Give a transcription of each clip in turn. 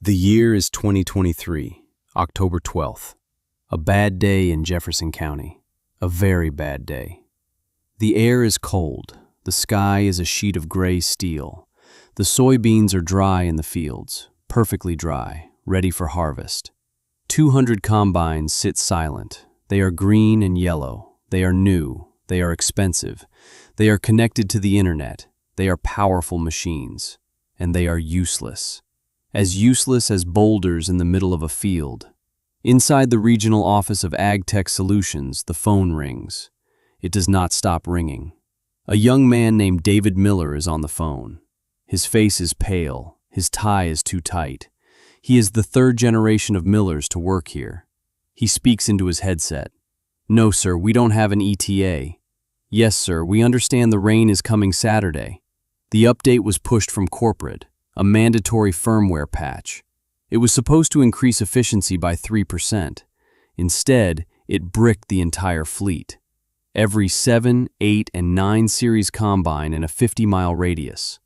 The year is 2023, October 12th. A bad day in Jefferson County. A very bad day. The air is cold. The sky is a sheet of gray steel. The soybeans are dry in the fields, perfectly dry, ready for harvest. 200 combines sit silent. They are green and yellow. They are new. They are expensive. They are connected to the internet. They are powerful machines. And they are useless. As useless as boulders in the middle of a field. Inside the regional office of AgTech Solutions, the phone rings. It does not stop ringing. A young man named David Miller is on the phone. His face is pale. His tie is too tight. He is the third generation of Millers to work here. He speaks into his headset. "No, sir, we don't have an ETA. Yes, sir, we understand the rain is coming Saturday. The update was pushed from corporate. A mandatory firmware patch. It was supposed to increase efficiency by 3%. Instead, it bricked the entire fleet. Every 7, 8, and 9 series combine in a 50-mile radius."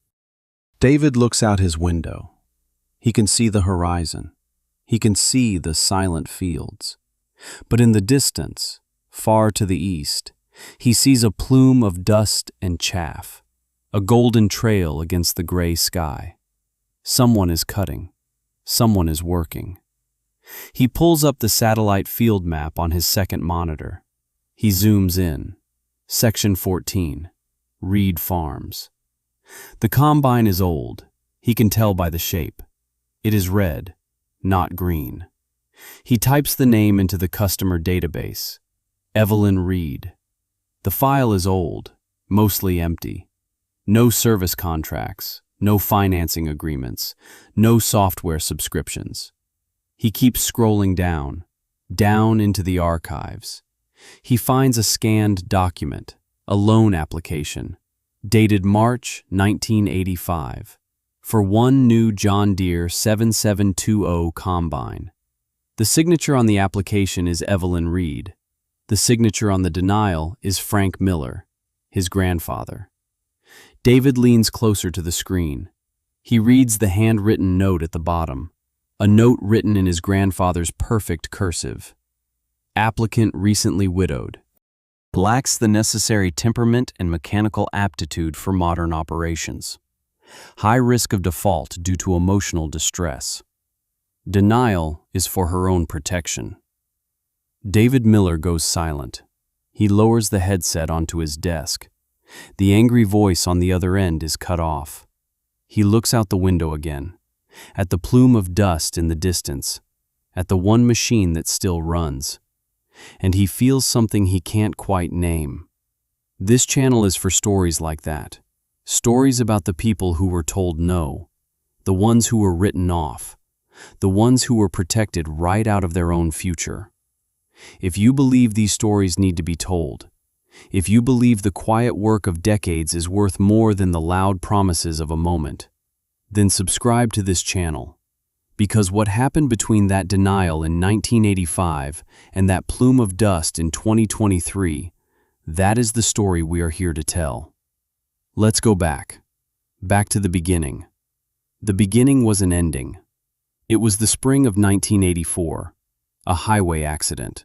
David looks out his window. He can see the horizon. He can see the silent fields. But in the distance, far to the east, he sees a plume of dust and chaff, a golden trail against the gray sky. Someone is cutting. Someone is working. He pulls up the satellite field map on his second monitor. He zooms in. Section 14. Reed Farms. The combine is old. He can tell by the shape. It is red, not green. He types the name into the customer database. Evelyn Reed. The file is old, mostly empty. No service contracts. No financing agreements, no software subscriptions. He keeps scrolling down into the archives. He finds a scanned document, a loan application, dated March 1985, for one new John Deere 7720 combine. The signature on the application is Evelyn Reed. The signature on the denial is Frank Miller, his grandfather. David leans closer to the screen. He reads the handwritten note at the bottom, a note written in his grandfather's perfect cursive. Applicant recently widowed. Lacks the necessary temperament and mechanical aptitude for modern operations. High risk of default due to emotional distress. Denial is for her own protection. David Miller goes silent. He lowers the headset onto his desk. The angry voice on the other end is cut off. He looks out the window again, at the plume of dust in the distance, at the one machine that still runs, and he feels something he can't quite name. This channel is for stories like that, stories about the people who were told no, the ones who were written off, the ones who were protected right out of their own future. If you believe these stories need to be told, if you believe the quiet work of decades is worth more than the loud promises of a moment, then subscribe to this channel. Because what happened between that denial in 1985 and that plume of dust in 2023, that is the story we are here to tell. Let's go back to the beginning. The beginning was an ending. It was the spring of 1984, a highway accident.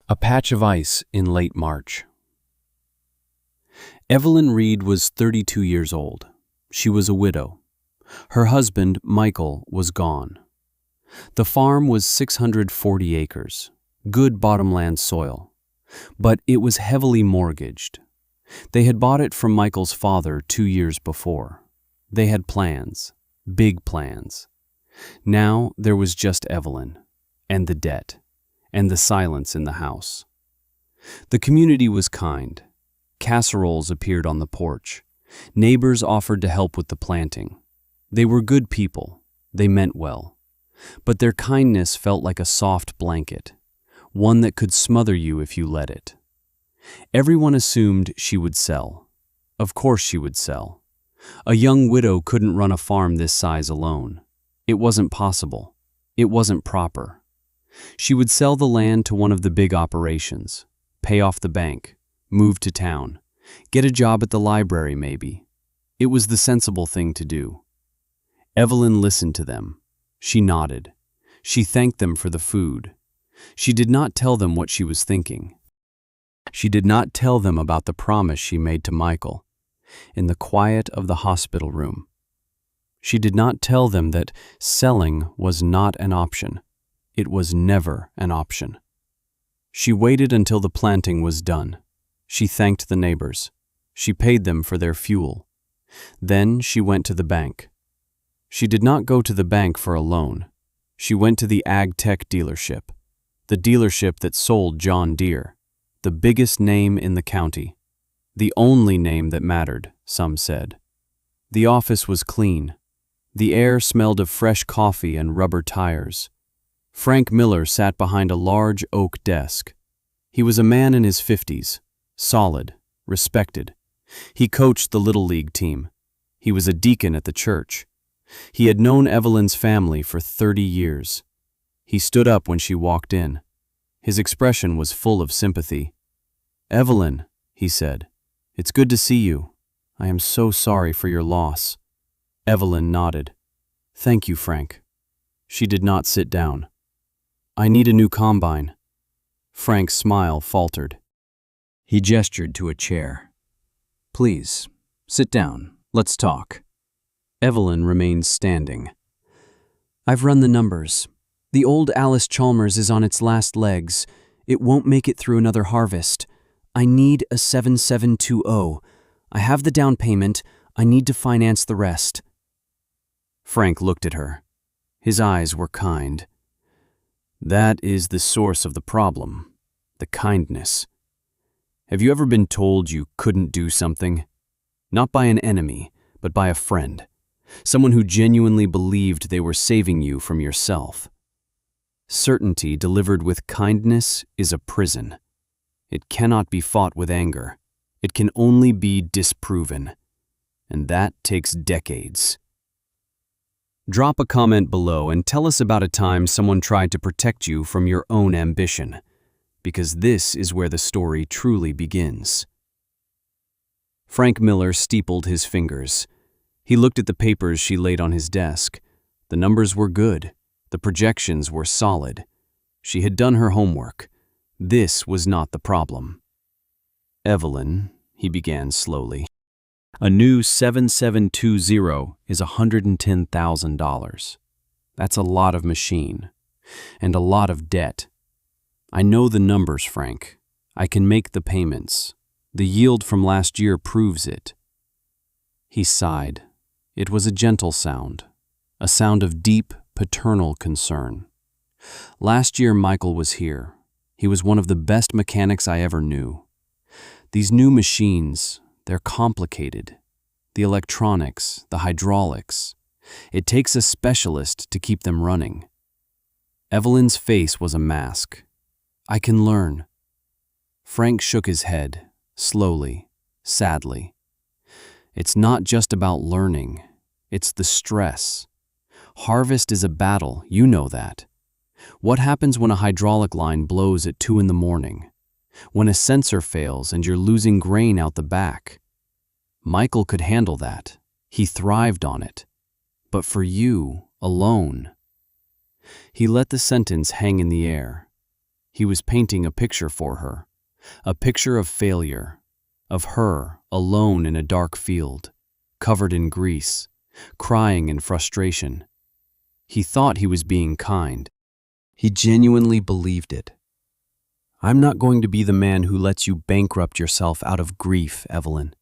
A patch of ice in late March. Evelyn Reed was 32 years old. She was a widow. Her husband, Michael, was gone. The farm was 640 acres, good bottomland soil, but it was heavily mortgaged. They had bought it from Michael's father 2 years before. They had plans, big plans. Now there was just Evelyn, and the debt, and the silence in the house. The community was kind. Casseroles appeared on the porch. Neighbors offered to help with the planting. They were good people. They meant well. But their kindness felt like a soft blanket, one that could smother you if you let it. Everyone assumed she would sell. Of course she would sell. A young widow couldn't run a farm this size alone. It wasn't possible. It wasn't proper. She would sell the land to one of the big operations, pay off the bank, move to town, get a job at the library maybe. It was the sensible thing to do. Evelyn listened to them. She nodded. She thanked them for the food. She did not tell them what she was thinking. She did not tell them about the promise she made to Michael in the quiet of the hospital room. She did not tell them that selling was not an option. It was never an option. She waited until the planting was done. She thanked the neighbors. She paid them for their fuel. Then she went to the bank. She did not go to the bank for a loan. She went to the Ag Tech dealership, the dealership that sold John Deere, the biggest name in the county, the only name that mattered, some said. The office was clean. The air smelled of fresh coffee and rubber tires. Frank Miller sat behind a large oak desk. He was a man in his 50s, solid, respected. He coached the Little League team. He was a deacon at the church. He had known Evelyn's family for 30 years. He stood up when she walked in. His expression was full of sympathy. "Evelyn," he said, "it's good to see you. I am so sorry for your loss." Evelyn nodded. "Thank you, Frank." She did not sit down. "I need a new combine." Frank's smile faltered. He gestured to a chair. "Please, sit down. Let's talk." Evelyn remained standing. "I've run the numbers. The old Alice Chalmers is on its last legs. It won't make it through another harvest. I need a 7720. I have the down payment. I need to finance the rest." Frank looked at her. His eyes were kind. "That is the source of the problem, the kindness. Have you ever been told you couldn't do something? Not by an enemy, but by a friend. Someone who genuinely believed they were saving you from yourself. Certainty delivered with kindness is a prison. It cannot be fought with anger. It can only be disproven. And that takes decades." Drop a comment below and tell us about a time someone tried to protect you from your own ambition, because this is where the story truly begins. Frank Miller steepled his fingers. He looked at the papers she laid on his desk. The numbers were good. The projections were solid. She had done her homework. This was not the problem. "Evelyn," he began slowly, "a new 7720 is $110,000. That's a lot of machine, and a lot of debt. I know the numbers, Frank. I can make the payments. The yield from last year proves it." He sighed. It was a gentle sound, a sound of deep, paternal concern. "Last year Michael was here. He was one of the best mechanics I ever knew. These new machines, they're complicated. The electronics, the hydraulics. It takes a specialist to keep them running." Evelyn's face was a mask. "I can learn." Frank shook his head, slowly, sadly. "It's not just about learning. It's the stress. Harvest is a battle, you know that. What happens when a hydraulic line blows at 2 a.m? When a sensor fails and you're losing grain out the back? Michael could handle that. He thrived on it. But for you, alone." He let the sentence hang in the air. He was painting a picture for her, a picture of failure, of her alone in a dark field, covered in grease, crying in frustration. He thought he was being kind. He genuinely believed it. "I'm not going to be the man who lets you bankrupt yourself out of grief, Evelyn.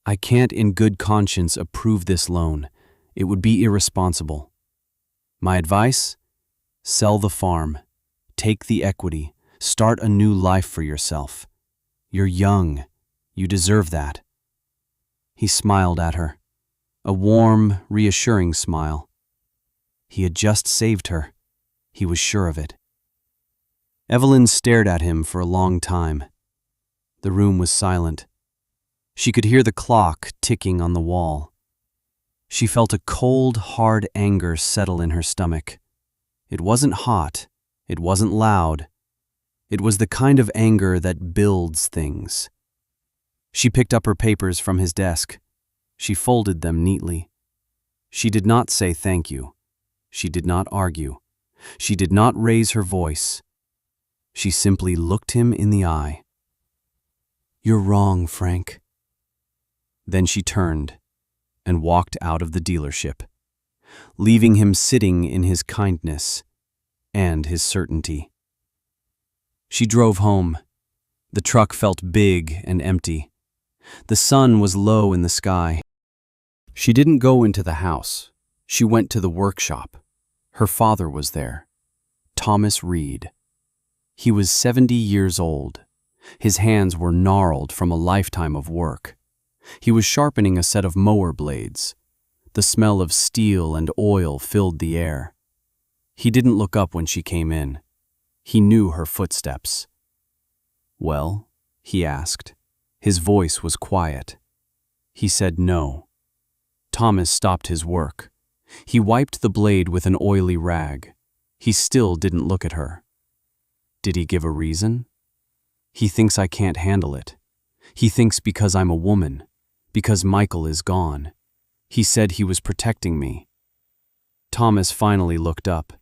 I can't in good conscience approve this loan. It would be irresponsible. My advice? Sell the farm. Take the equity. Start a new life for yourself. You're young. You deserve that." He smiled at her, a warm, reassuring smile. He had just saved her. He was sure of it. Evelyn stared at him for a long time. The room was silent. She could hear the clock ticking on the wall. She felt a cold, hard anger settle in her stomach. It wasn't hot. It wasn't loud. It was the kind of anger that builds things. She picked up her papers from his desk. She folded them neatly. She did not say thank you. She did not argue. She did not raise her voice. She simply looked him in the eye. "You're wrong, Frank." Then she turned and walked out of the dealership, leaving him sitting in his kindness and his certainty. She drove home. The truck felt big and empty. The sun was low in the sky. She didn't go into the house. She went to the workshop. Her father was there, Thomas Reed. He was 70 years old. His hands were gnarled from a lifetime of work. He was sharpening a set of mower blades. The smell of steel and oil filled the air. He didn't look up when she came in. He knew her footsteps. "Well?" he asked. His voice was quiet. He said no. Thomas stopped his work. He wiped the blade with an oily rag. He still didn't look at her. Did he give a reason? "He thinks I can't handle it. He thinks because I'm a woman, because Michael is gone. He said he was protecting me." Thomas finally looked up.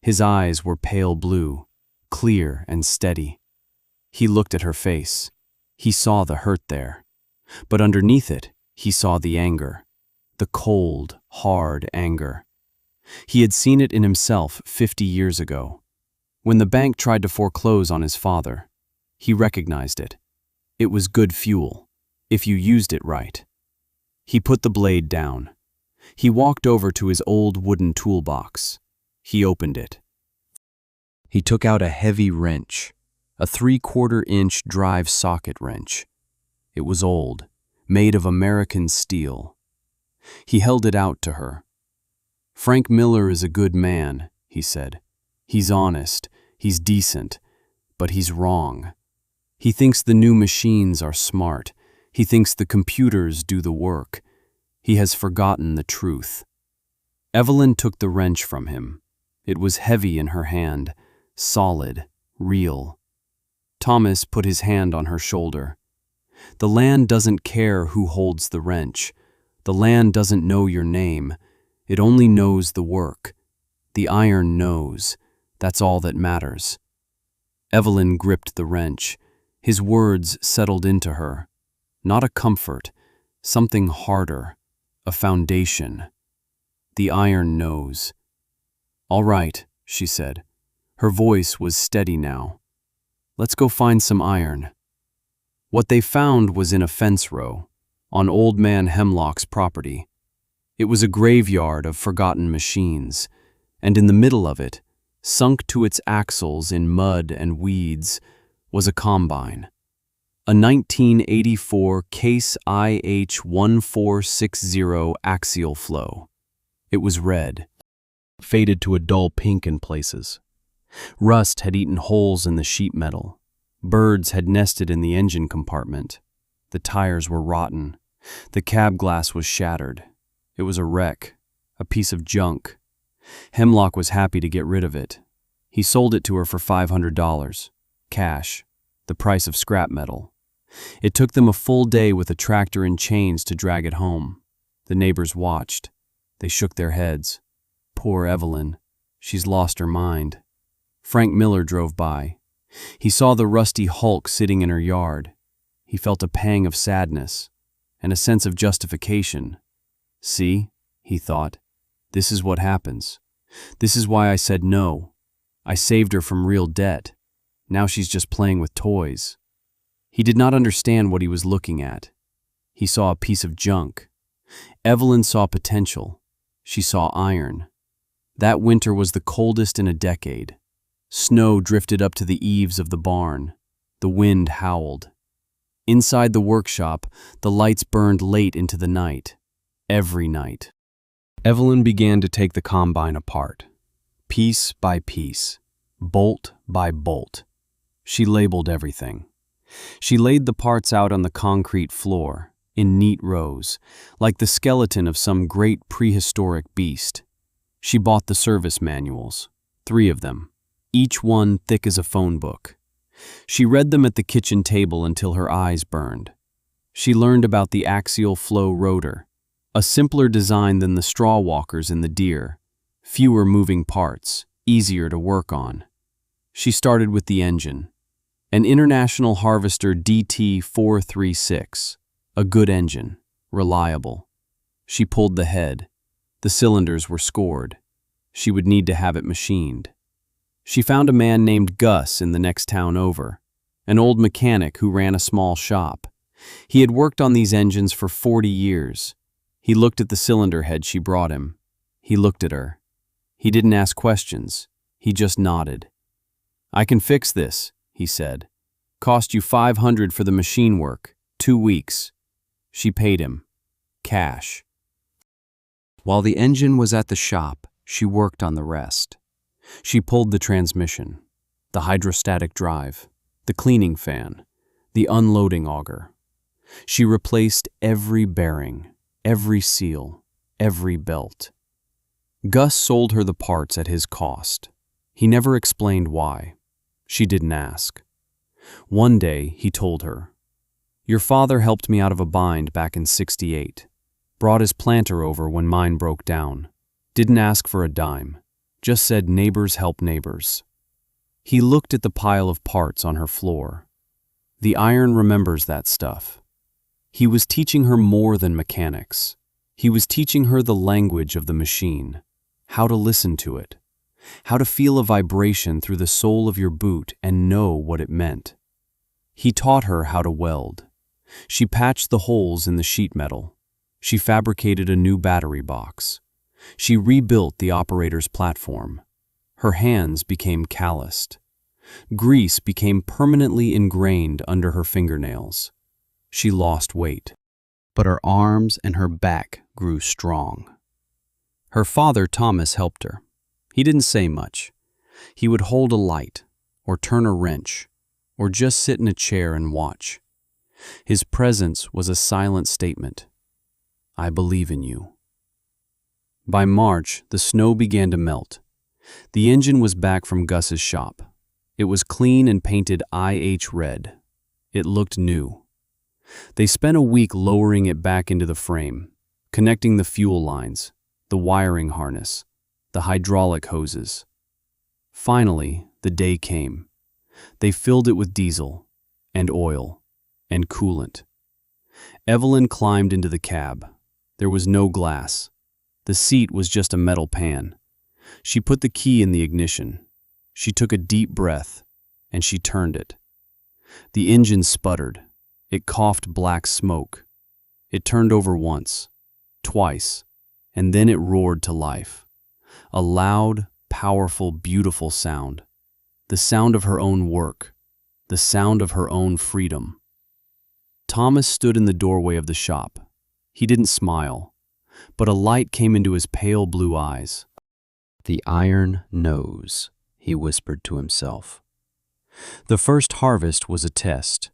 His eyes were pale blue, clear and steady. He looked at her face. He saw the hurt there. But underneath it, he saw the anger. The cold, hard anger. He had seen it in himself 50 years ago. When the bank tried to foreclose on his father, he recognized it. It was good fuel, if you used it right. He put the blade down. He walked over to his old wooden toolbox. He opened it. He took out a heavy wrench, a 3/4-inch drive socket wrench. It was old, made of American steel. He held it out to her. "Frank Miller is a good man," he said. "He's honest, he's decent, but he's wrong. He thinks the new machines are smart. He thinks the computers do the work. He has forgotten the truth." Evelyn took the wrench from him. It was heavy in her hand, solid, real. Thomas put his hand on her shoulder. "The land doesn't care who holds the wrench. The land doesn't know your name. It only knows the work. The iron knows. That's all that matters." Evelyn gripped the wrench. His words settled into her. Not a comfort, something harder, a foundation. The iron knows. "All right," she said. Her voice was steady now. "Let's go find some iron." What they found was in a fence row, on Old Man Hemlock's property. It was a graveyard of forgotten machines, and in the middle of it, sunk to its axles in mud and weeds, was a combine. A 1984 Case IH1460 axial flow. It was red, faded to a dull pink in places. Rust had eaten holes in the sheet metal. Birds had nested in the engine compartment. The tires were rotten. The cab glass was shattered. It was a wreck, a piece of junk. Hemlock was happy to get rid of it. He sold it to her for $500, cash, the price of scrap metal. It took them a full day with a tractor and chains to drag it home. The neighbors watched. They shook their heads. "Poor Evelyn. She's lost her mind." Frank Miller drove by. He saw the rusty hulk sitting in her yard. He felt a pang of sadness and a sense of justification. "See," he thought, "this is what happens. This is why I said no. I saved her from real debt. Now she's just playing with toys." He did not understand what he was looking at. He saw a piece of junk. Evelyn saw potential. She saw iron. That winter was the coldest in a decade. Snow drifted up to the eaves of the barn. The wind howled. Inside the workshop, the lights burned late into the night. Every night. Evelyn began to take the combine apart, piece by piece, bolt by bolt. She labeled everything. She laid the parts out on the concrete floor, in neat rows, like the skeleton of some great prehistoric beast. She bought the service manuals, 3 of them, each one thick as a phone book. She read them at the kitchen table until her eyes burned. She learned about the axial flow rotor, a simpler design than the straw walkers in the Deere, Fewer moving parts, easier to work on. She started with the engine. An International Harvester DT436, a good engine, reliable. She pulled the head. The cylinders were scored. She would need to have it machined. She found a man named Gus in the next town over, an old mechanic who ran a small shop. He had worked on these engines for 40 years. He looked at the cylinder head she brought him. He looked at her. He didn't ask questions. He just nodded. "I can fix this," he said. "Cost you $500 for the machine work, 2 weeks." She paid him. Cash. While the engine was at the shop, she worked on the rest. She pulled the transmission, the hydrostatic drive, the cleaning fan, the unloading auger. She replaced every bearing, every seal, every belt. Gus sold her the parts at his cost. He never explained why. She didn't ask. One day, he told her, "Your father helped me out of a bind back in '68. Brought his planter over when mine broke down. Didn't ask for a dime. Just said neighbors help neighbors." He looked at the pile of parts on her floor. The iron remembers that stuff. He was teaching her more than mechanics. He was teaching her the language of the machine, how to listen to it, how to feel a vibration through the sole of your boot and know what it meant. He taught her how to weld. She patched the holes in the sheet metal. She fabricated a new battery box. She rebuilt the operator's platform. Her hands became calloused. Grease became permanently ingrained under her fingernails. She lost weight. But her arms and her back grew strong. Her father, Thomas, helped her. He didn't say much. He would hold a light, or turn a wrench, or just sit in a chair and watch. His presence was a silent statement. "I believe in you." By March, the snow began to melt. The engine was back from Gus's shop. It was clean and painted IH red. It looked new. They spent a week lowering it back into the frame, connecting the fuel lines, the wiring harness, the hydraulic hoses. Finally, the day came. They filled it with diesel, and oil, and coolant. Evelyn climbed into the cab. There was no glass. The seat was just a metal pan. She put the key in the ignition. She took a deep breath, and she turned it. The engine sputtered. It coughed black smoke. It turned over once, twice, and then it roared to life. A loud, powerful, beautiful sound. The sound of her own work. The sound of her own freedom. Thomas stood in the doorway of the shop. He didn't smile, but a light came into his pale blue eyes. "The iron knows," he whispered to himself. The first harvest was a test.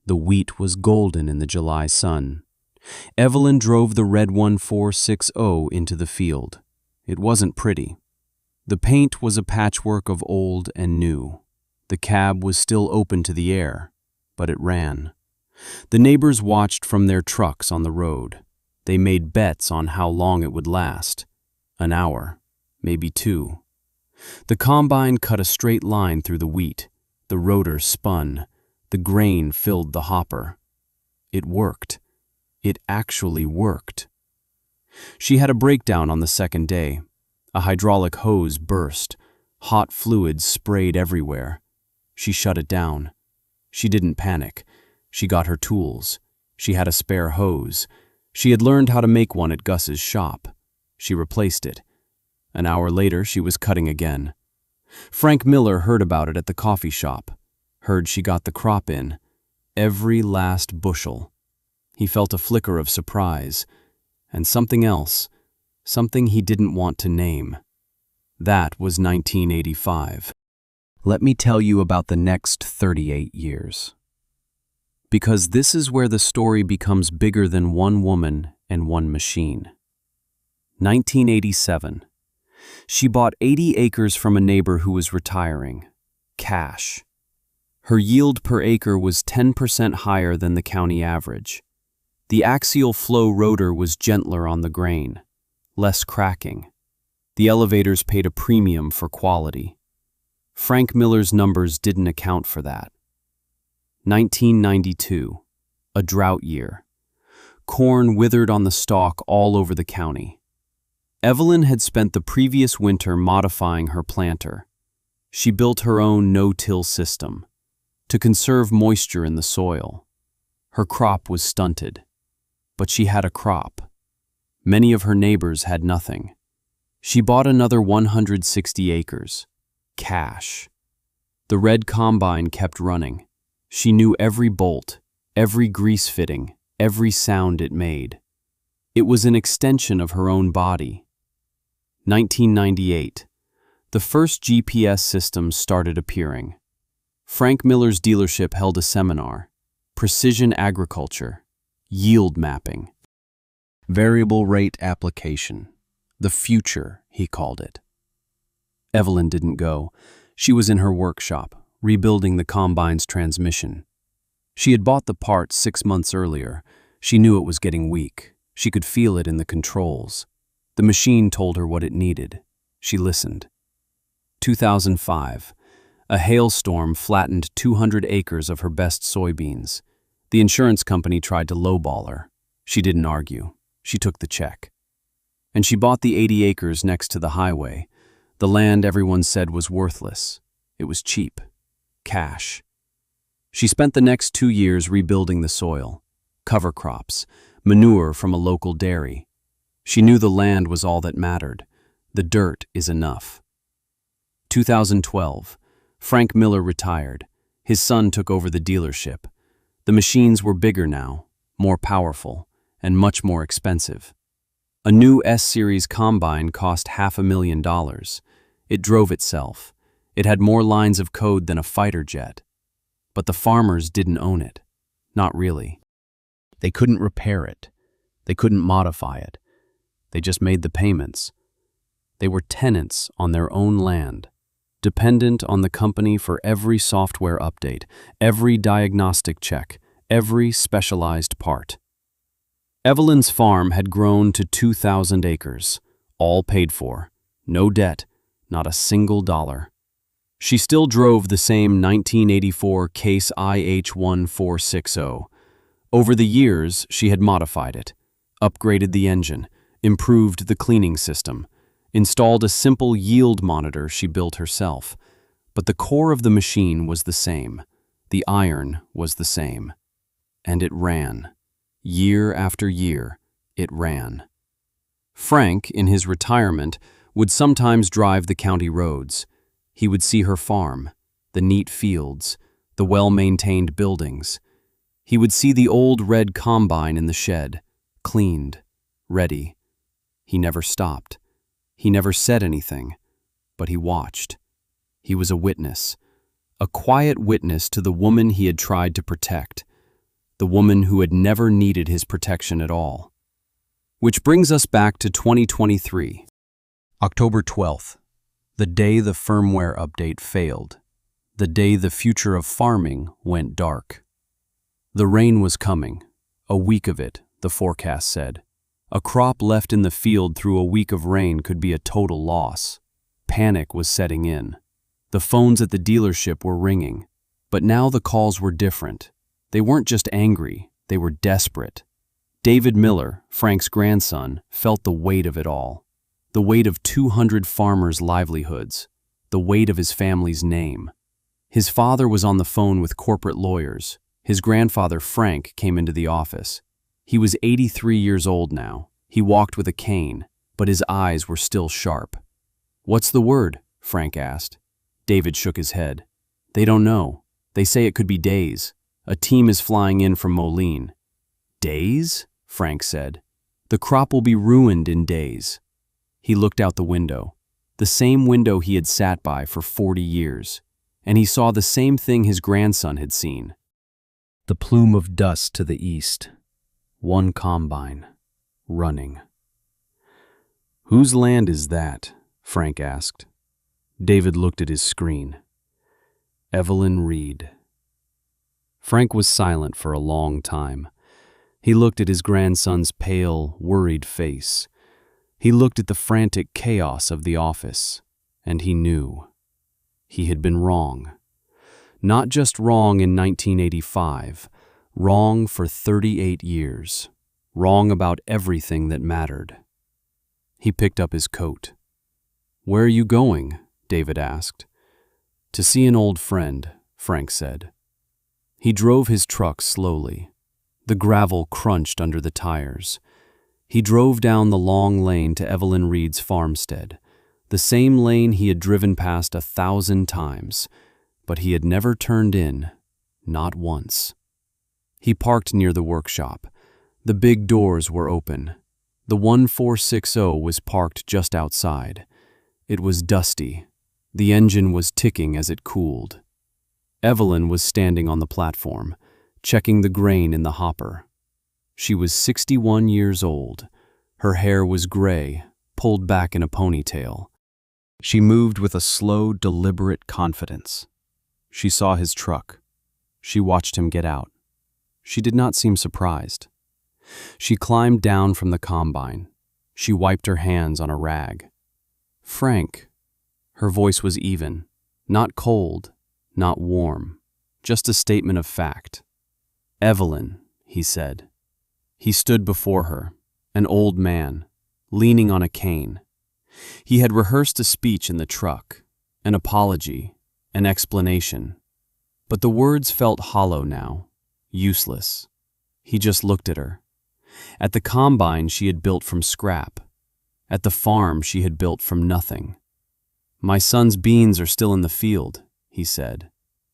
The wheat was golden in the July sun. Evelyn drove the red 1460 into the field. It wasn't pretty. The paint was a patchwork of old and new. The cab was still open to the air, but it ran. The neighbors watched from their trucks on the road. They made bets on how long it would last. An hour, maybe 2. The combine cut a straight line through the wheat. The rotor spun. The grain filled the hopper. It worked. It actually worked. She had a breakdown on the second day. A hydraulic hose burst. Hot fluids sprayed everywhere. She shut it down. She didn't panic. She got her tools. She had a spare hose. She had learned how to make one at Gus's shop. She replaced it. An hour later, she was cutting again. Frank Miller heard about it at the coffee shop. Heard she got the crop in. Every last bushel. He felt a flicker of surprise. And something else. Something he didn't want to name. That was 1985. Let me tell you about the next 38 years. Because this is where the story becomes bigger than one woman and one machine. 1987. She bought 80 acres from a neighbor who was retiring. Cash. Her yield per acre was 10% higher than the county average. The axial flow rotor was gentler on the grain, less cracking. The elevators paid a premium for quality. Frank Miller's numbers didn't account for that. 1992, a drought year. Corn withered on the stalk all over the county. Evelyn had spent the previous winter modifying her planter. She built her own no-till system to conserve moisture in the soil. Her crop was stunted, but she had a crop. Many of her neighbors had nothing. She bought another 160 acres. Cash. The red combine kept running. She knew every bolt, every grease fitting, every sound it made. It was an extension of her own body. 1998. The first GPS systems started appearing. Frank Miller's dealership held a seminar. Precision agriculture. Yield mapping. Variable rate application. The future, he called it. Evelyn didn't go. She was in her workshop, rebuilding the combine's transmission. She had bought the part 6 months earlier. She knew it was getting weak. She could feel it in the controls. The machine told her what it needed. She listened. 2005. A hailstorm flattened 200 acres of her best soybeans. The insurance company tried to lowball her. She didn't argue. She took the check. And she bought the 80 acres next to the highway. The land everyone said was worthless. It was cheap. Cash. She spent the next 2 years rebuilding the soil. Cover crops, manure from a local dairy. She knew the land was all that mattered. The dirt is enough. 2012. Frank Miller retired. His son took over the dealership. The machines were bigger now, more powerful, and much more expensive. A new S-Series combine cost $500,000. It drove itself. It had more lines of code than a fighter jet. But the farmers didn't own it. Not really. They couldn't repair it. They couldn't modify it. They just made the payments. They were tenants on their own land, dependent on the company for every software update, every diagnostic check, every specialized part. Evelyn's farm had grown to 2,000 acres, all paid for, no debt, not a single dollar. She still drove the same 1984 Case IH1460. Over the years, she had modified it, upgraded the engine, improved the cleaning system, installed a simple yield monitor she built herself. But the core of the machine was the same. The iron was the same. And it ran. Year after year, it ran. Frank, in his retirement, would sometimes drive the county roads. He would see her farm, the neat fields, the well-maintained buildings. He would see the old red combine in the shed, cleaned, ready. He never stopped. He never said anything, but he watched. He was a witness, a quiet witness to the woman he had tried to protect, the woman who had never needed his protection at all. Which brings us back to 2023. October 12th, the day the firmware update failed, the day the future of farming went dark. The rain was coming, a week of it, the forecast said. A crop left in the field through a week of rain could be a total loss. Panic was setting in. The phones at the dealership were ringing, but now the calls were different. They weren't just angry, they were desperate. David Miller, Frank's grandson, felt the weight of it all. The weight of 200 farmers' livelihoods. The weight of his family's name. His father was on the phone with corporate lawyers. His grandfather, Frank, came into the office. He was 83 years old now. He walked with a cane, but his eyes were still sharp. "What's the word?" Frank asked. David shook his head. "They don't know. They say it could be days. A team is flying in from Moline." "Days?" Frank said. "The crop will be ruined in days." He looked out the window, the same window he had sat by for 40 years, and he saw the same thing his grandson had seen. The plume of dust to the east. One combine, running. "Whose land is that?" Frank asked. David looked at his screen. Evelyn Reed. Frank was silent for a long time. He looked at his grandson's pale, worried face. He looked at the frantic chaos of the office, and he knew. He had been wrong. Not just wrong in 1985, wrong for 38 years, wrong about everything that mattered. He picked up his coat. "Where are you going?" David asked. "To see an old friend," Frank said. He drove his truck slowly. The gravel crunched under the tires. He drove down the long lane to Evelyn Reed's farmstead, the same lane he had driven past 1,000 times, but he had never turned in, not once. He parked near the workshop. The big doors were open. The 1460 was parked just outside. It was dusty. The engine was ticking as it cooled. Evelyn was standing on the platform, checking the grain in the hopper. She was 61 years old. Her hair was gray, pulled back in a ponytail. She moved with a slow, deliberate confidence. She saw his truck. She watched him get out. She did not seem surprised. She climbed down from the combine. She wiped her hands on a rag. "Frank." Her voice was even, not cold, not warm, just a statement of fact. "Evelyn," he said. He stood before her, an old man, leaning on a cane. He had rehearsed a speech in the truck, an apology, an explanation. But the words felt hollow now, useless. He just looked at her. At the combine she had built from scrap. At the farm she had built from nothing. "My son's beans are still in the field," he said.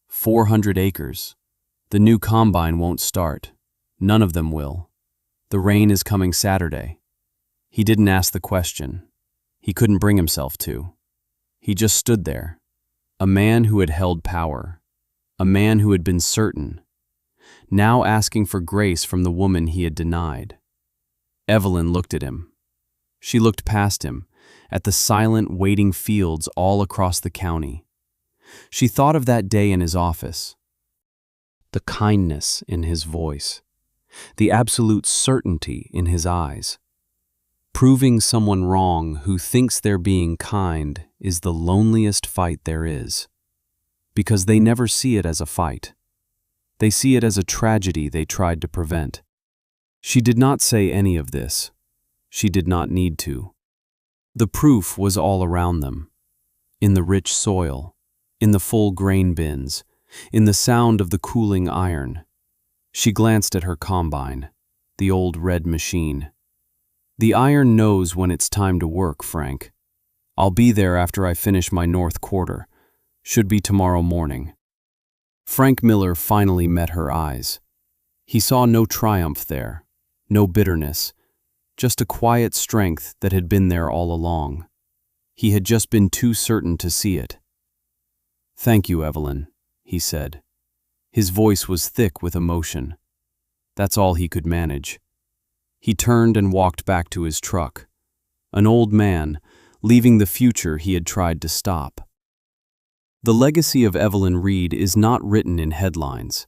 400 acres. The new combine won't start. None of them will. The rain is coming Saturday. He didn't ask the question. He couldn't bring himself to. He just stood there. A man who had held power. A man who had been certain. Now asking for grace from the woman he had denied. Evelyn looked at him. She looked past him, at the silent, waiting fields all across the county. She thought of that day in his office. The kindness in his voice. The absolute certainty in his eyes. Proving someone wrong who thinks they're being kind is the loneliest fight there is. Because they never see it as a fight. They see it as a tragedy they tried to prevent. She did not say any of this. She did not need to. The proof was all around them. In the rich soil, in the full grain bins, in the sound of the cooling iron. She glanced at her combine, the old red machine. "The iron knows when it's time to work, Frank. I'll be there after I finish my north quarter. Should be tomorrow morning." Frank Miller finally met her eyes. He saw no triumph there, no bitterness, just a quiet strength that had been there all along. He had just been too certain to see it. "Thank you, Evelyn," he said. His voice was thick with emotion. That's all he could manage. He turned and walked back to his truck. An old man, leaving the future he had tried to stop. The legacy of Evelyn Reed is not written in headlines.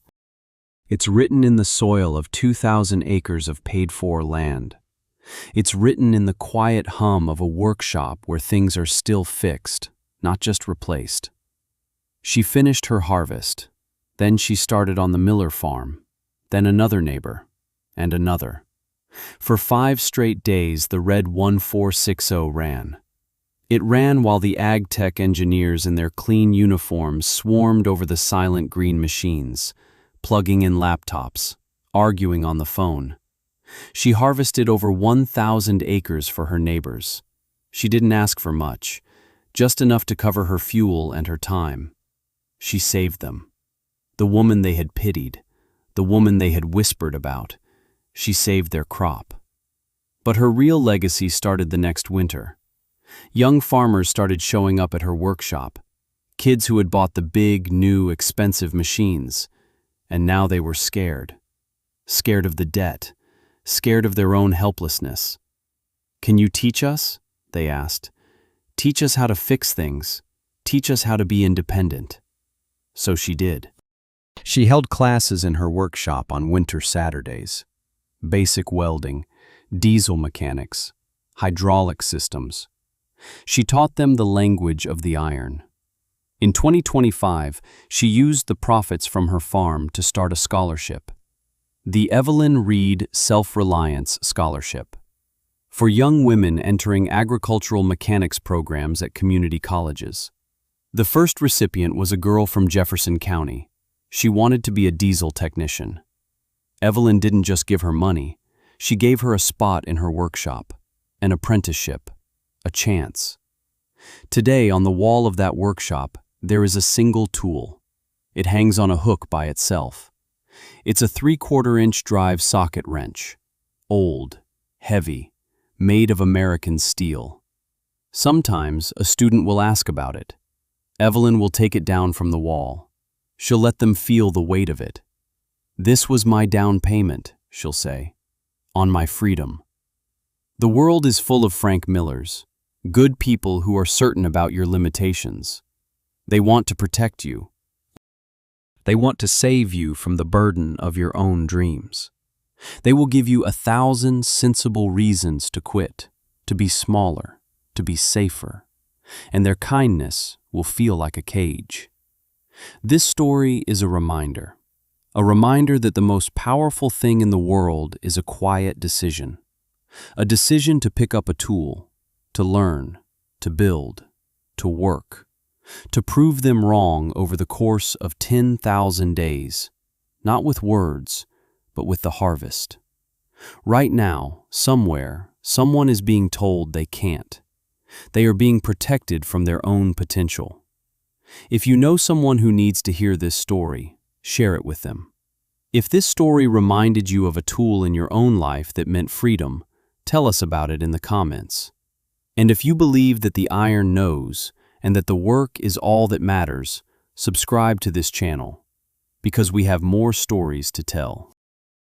It's written in the soil of 2,000 acres of paid-for land. It's written in the quiet hum of a workshop where things are still fixed, not just replaced. She finished her harvest. Then she started on the Miller farm, then another neighbor, and another. For 5 straight days, the red 1460 ran. It ran while the ag tech engineers in their clean uniforms swarmed over the silent green machines, plugging in laptops, arguing on the phone. She harvested over 1,000 acres for her neighbors. She didn't ask for much, just enough to cover her fuel and her time. She saved them. The woman they had pitied, the woman they had whispered about, she saved their crop. But her real legacy started the next winter. Young farmers started showing up at her workshop, kids who had bought the big, new, expensive machines, and now they were scared. Scared of the debt, scared of their own helplessness. "Can you teach us?" they asked. "Teach us how to fix things. Teach us how to be independent." So she did. She held classes in her workshop on winter Saturdays. Basic welding, diesel mechanics, hydraulic systems. She taught them the language of the iron. In 2025, she used the profits from her farm to start a scholarship, the Evelyn Reed Self-Reliance Scholarship, for young women entering agricultural mechanics programs at community colleges. The first recipient was a girl from Jefferson County. She wanted to be a diesel technician. Evelyn didn't just give her money, she gave her a spot in her workshop, an apprenticeship, a chance. Today, on the wall of that workshop, there is a single tool. It hangs on a hook by itself. It's a 3/4-inch drive socket wrench. Old, heavy, made of American steel. Sometimes a student will ask about it. Evelyn will take it down from the wall. She'll let them feel the weight of it. "This was my down payment," she'll say, "on my freedom." The world is full of Frank Millers, good people who are certain about your limitations. They want to protect you. They want to save you from the burden of your own dreams. They will give you 1,000 sensible reasons to quit, to be smaller, to be safer, and their kindness will feel like a cage. This story is a reminder that the most powerful thing in the world is a quiet decision, a decision to pick up a tool, to learn, to build, to work, to prove them wrong over the course of 10,000 days, not with words, but with the harvest. Right now, somewhere, someone is being told they can't. They are being protected from their own potential. If you know someone who needs to hear this story, share it with them. If this story reminded you of a tool in your own life that meant freedom, tell us about it in the comments. And if you believe that the iron knows and that the work is all that matters, subscribe to this channel, because we have more stories to tell.